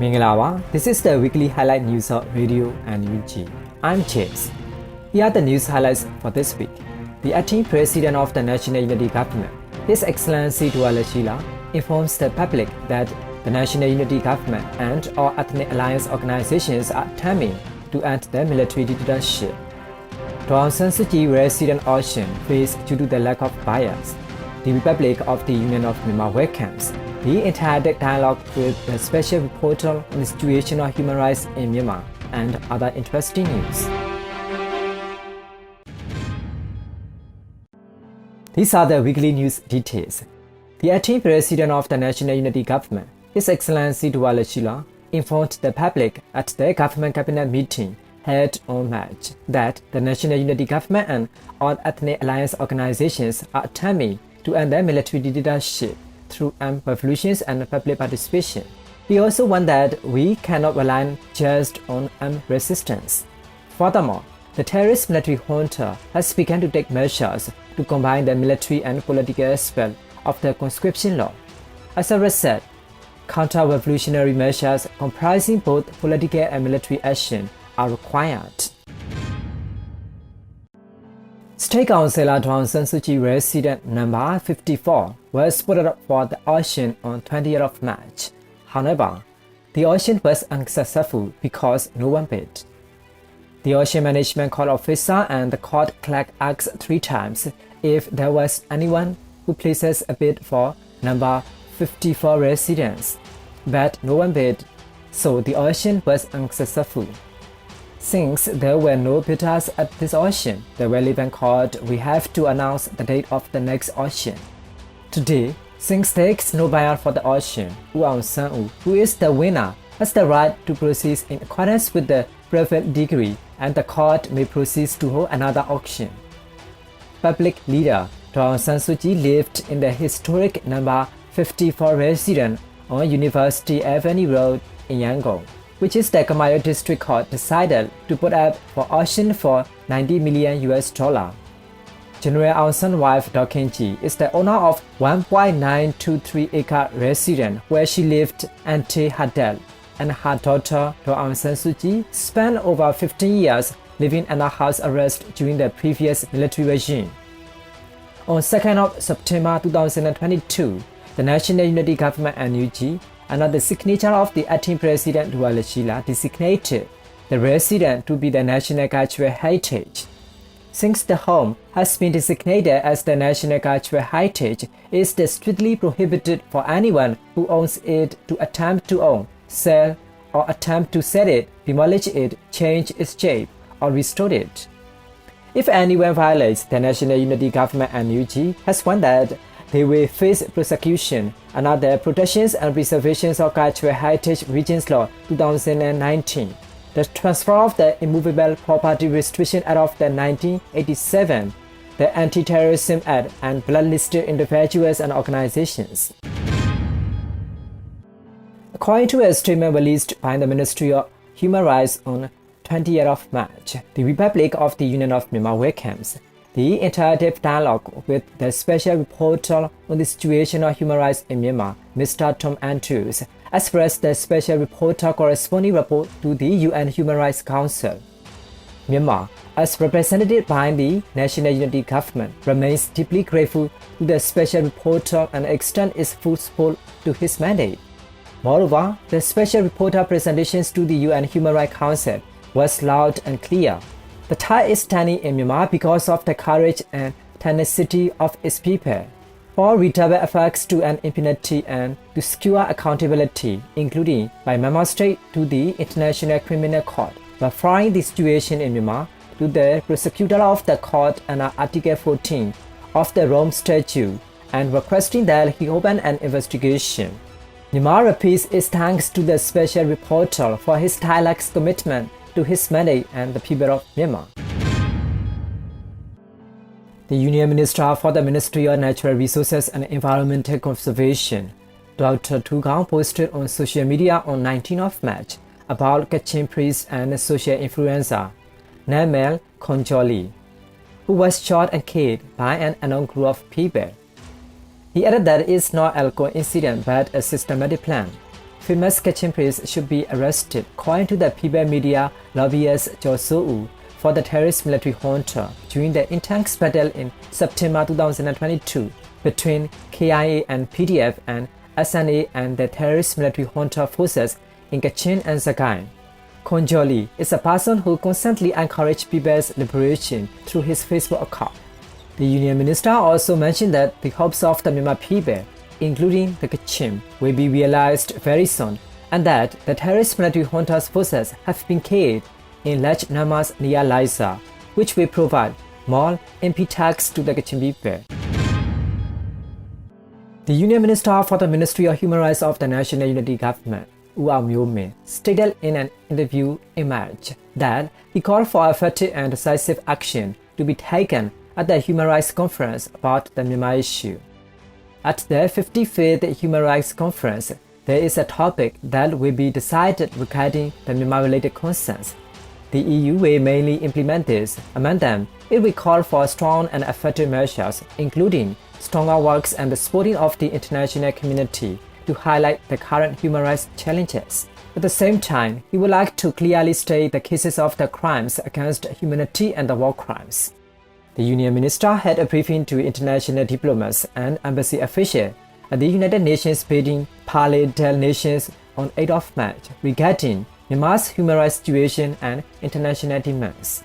Mingalawa, this is the weekly highlight news of Radio and UG. I'm James. Here are the news highlights for this week. The acting president of the National Unity Government, His Excellency Duwa Lashi, informs the public that the National Unity Government and all ethnic alliance organizations are determined to end the military dictatorship. Aung San Suu Kyi resident auction faced due to the lack of buyers. The Republic of the Union of Myanmar welcomes the entire dialogue with the Special Rapporteur on the situation of human rights in Myanmar and other interesting news. These are the weekly news details. The acting president of the National Unity Government, His Excellency Duwa Lashi, informed the public at the government cabinet meeting held on March that the National Unity Government and all ethnic alliance organizations are determined to end the military dictatorship through armed revolutions and public participation. He also warned that we cannot rely just on armed resistance. Furthermore, the terrorist military junta has begun to take measures to combine the military and political aspect of the Conscription Law. As a result, counter-revolutionary measures comprising both political and military action are required. State Councillor Aung San Suu Kyi resident number 54 was put up for the auction on 20th of March. However, the auction was unsuccessful because no one bid. The auction management court officer and the court clerk asked 3 times if there was anyone who places a bid for number 54 residents, but no one bid, so the auction was unsuccessful. Since there were no bidders at this auction, the relevant court will have to announce the date of the next auction. Today, since there is no buyer for the auction, Aung San, who is the winner, has the right to proceed in accordance with the private decree, and the court may proceed to hold another auction. Public leader Aung San Suu Kyi lived in the historic number 54 residence on University Avenue Road in Yangon, which is the Kamayo District Court decided to put up for auction for $90 million. General Aung San's wife Daw Khin Chee is the owner of 1.923 acre residence where she lived until her death, and her daughter Aung San Suu Kyi spent over 15 years living under house arrest during the previous military regime. On 2nd of September 2022, the National Unity Government NUG, under the signature of the acting president Duwa Lashi, designated the residence to be the national cultural heritage. Since the home has been designated as the national cultural heritage, it is strictly prohibited for anyone who owns it to attempt to own, sell, or attempt to sell it, demolish it, change its shape, or restore it. If anyone violates the National Unity Government NUG has warned that they will face prosecution under the Protections and Preservations of Cultural Heritage Regions Law 2019, the Transfer of the Immovable Property Restriction Act of the 1987, the Anti-Terrorism Act, and blacklisted individuals and organizations. According to a statement released by the Ministry of Human Rights on 20th of March, the Republic of the Union of Myanmar welcomes the interactive dialogue with the Special Rapporteur on the situation of human rights in Myanmar, Mr. Tom Andrews, as well as the Special Rapporteur corresponding report to the UN Human Rights Council. Myanmar, as represented by the National Unity Government, remains deeply grateful to the Special Rapporteur and extends its full support to his mandate. Moreover, the Special Rapporteur presentations to the UN Human Rights Council was loud and clear. The tide is turning in Myanmar because of the courage and tenacity of its people. For redoubled efforts to end impunity and to secure accountability, including by Myanmar State to the International Criminal Court, referring the situation in Myanmar to the prosecutor of the court under Article 14 of the Rome Statute, and requesting that he open an investigation. Myanmar repeats its thanks to the Special Rapporteur for his tireless commitment to his mandate and the people of Myanmar. The Union Minister for the Ministry of Natural Resources and Environmental Conservation, Dr. Tukang, posted on social media on 19th of March about catching priest and social influencer Namel Khonjoli, who was shot and killed by an unknown group of people. He added that it's not a coincidence but a systematic plan. famous Kachin priest should be arrested, according to the People Media lobbyist Jo Soo for the terrorist military junta during the intense battle in September 2022 between KIA and PDF and SNA and the terrorist military junta forces in Kachin and Sagaing. Konjoli is a person who constantly encouraged people's liberation through his Facebook account. The Union Minister also mentioned that the hopes of the Myanmar people, including the Kachin, will be realized very soon, and that the terrorist military junta's forces have been killed in large numbers near Liza, which will provide more impetus to the Kachin people. The Union Minister for the Ministry of Human Rights of the National Unity Government, Aung, stated in an interview in March that he called for effective and decisive action to be taken at the Human Rights Conference about the Myanmar issue. At the 55th Human Rights Conference, there is a topic that will be decided regarding the Myanmar-related concerns. The EU will mainly implement this. Among them, it will call for strong and effective measures, including stronger works and the supporting of the international community to highlight the current human rights challenges. At the same time, he would like to clearly state the cases of the crimes against humanity and the war crimes. The Union Minister had a briefing to international diplomats and embassy officials at the United Nations meeting Palais des Nations on 8th of March regarding Myanmar's human rights situation and international demands.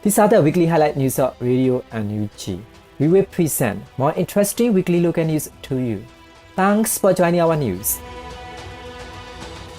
These are the weekly highlight news of Radio NUG. We will present more interesting weekly local news to you. Thanks for joining our news.